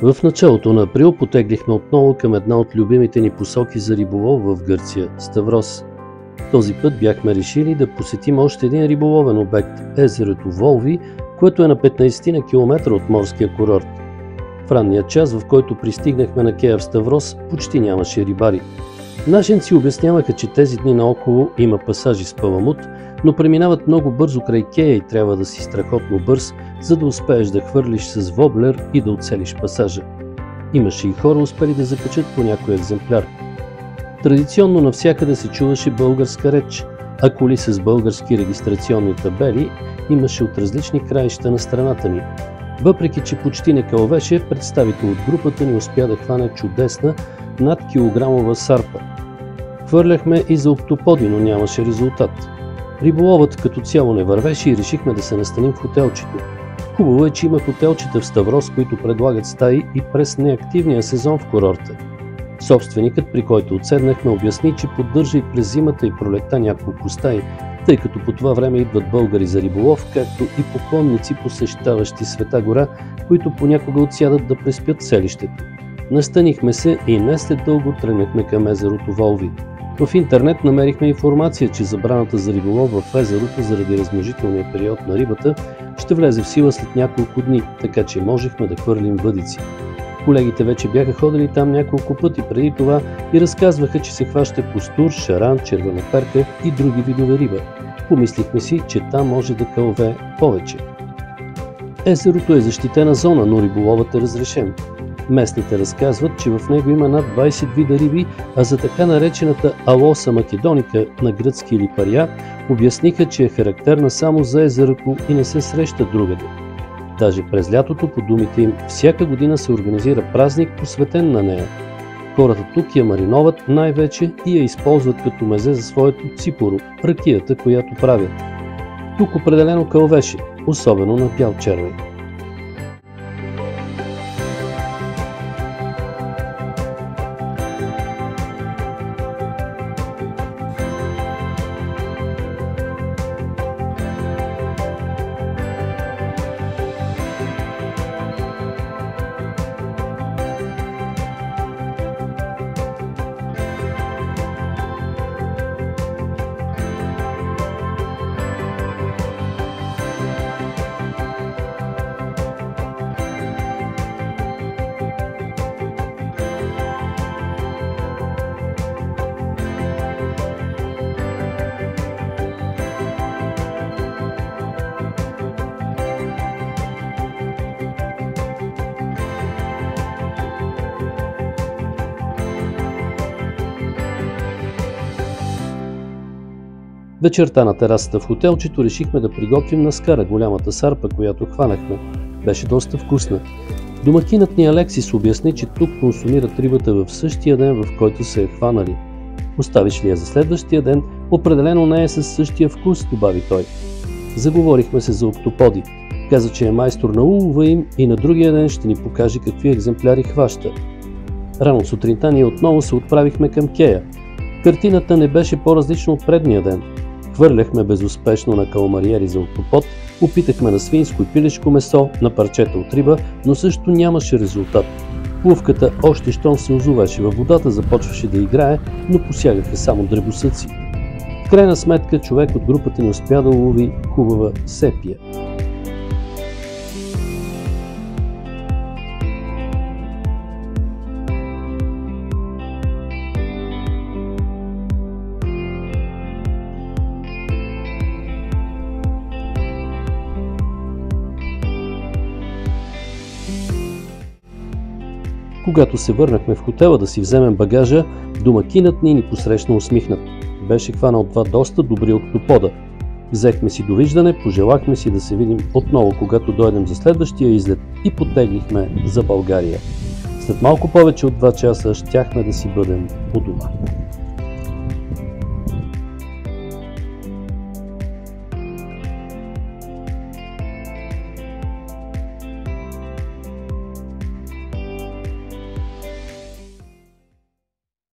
В началото на април потеглихме отново към една от любимите ни посоки за риболов в Гърция – Ставрос. Този път бяхме решили да посетим още един риболовен обект – езерото Волви, което е на 15 на километра от морския курорт. В ранния час, в който пристигнахме на кея в Ставрос, почти нямаше рибари. Нашенци обясняваха, че тези дни наоколо има пасажи с паламут, но преминават много бързо край кея и трябва да си страхотно бърз, за да успееш да хвърлиш с воблер и да оцелиш пасажа. Имаше и хора успели да закачат по някой екземпляр. Традиционно навсякъде се чуваше българска реч, а коли с български регистрационни табели имаше от различни краища на страната ни. Въпреки че почти не кълвеше, представител от групата ни успя да хване чудесна над килограмова сарпа. Хвърляхме и за октоподи, но нямаше резултат. Риболовът като цяло не вървеше и решихме да се настаним в хотелчето. Хубаво е, че има хотелчета в Ставрос, които предлагат стаи и през неактивния сезон в курорта. Собственикът, при който отседнахме, обясни, че поддържа и през зимата и пролетта няколко стаи, тъй като по това време идват българи за риболов, както и поклонници, посещаващи Света гора, които понякога отсядат да преспят селището. Настанихме се и не след дълго тръгнахме към езерото Волви. В интернет намерихме информация, че забраната за риболов в езерото заради размножителния период на рибата ще влезе в сила след няколко дни, така че можехме да хвърлим въдици. Колегите вече бяха ходили там няколко пъти преди това и разказваха, че се хваща костур, шаран, червена перка и други видове риба. Помислихме си, че там може да кълве повече. Езерото е защитена зона, но риболовът е разрешен. Местните разказват, че в него има над 20 вида риби, а за така наречената алоса македоника на гръцки или пария обясниха, че е характерна само за езерото и не се среща другаде. Даже през лятото, по думите им, всяка година се организира празник, посветен на нея. Хората тук я мариноват най-вече и я използват като мезе за своето ципоро, ракията, която правят. Тук определено кълвеше, особено на бял червен. Вечерта на терасата в хотелчето решихме да приготвим на скара голямата сарпа, която хванахме. Беше доста вкусна. Домакинът ни Алексис обясни, че тук консумират рибата в същия ден, в който са я хванали. Оставиш ли я за следващия ден, определено не е със същия вкус, добави той. Заговорихме се за октоподи. Каза, че е майстор на улова им и на другия ден ще ни покаже какви екземпляри хваща. Рано сутринта ние отново се отправихме към кея. Картината не беше по-различна от предния ден. Хвърляхме безуспешно на каламариери за октопод, опитахме на свинско и пилешко месо, на парчета от риба, но също нямаше резултат. Плувката още щом се озовеше във водата, започваше да играе, но посягаха само дребосъци. В крайна сметка човек от групата ни успя да улови хубава сепия. Когато се върнахме в хотела да си вземем багажа, домакинът ни посрещна усмихнат. Беше хванал два доста добри октопода. Взехме си довиждане, пожелахме си да се видим отново, когато дойдем за следващия излет и потеглихме за България. След малко повече от 2 часа щяхме да си бъдем у дома.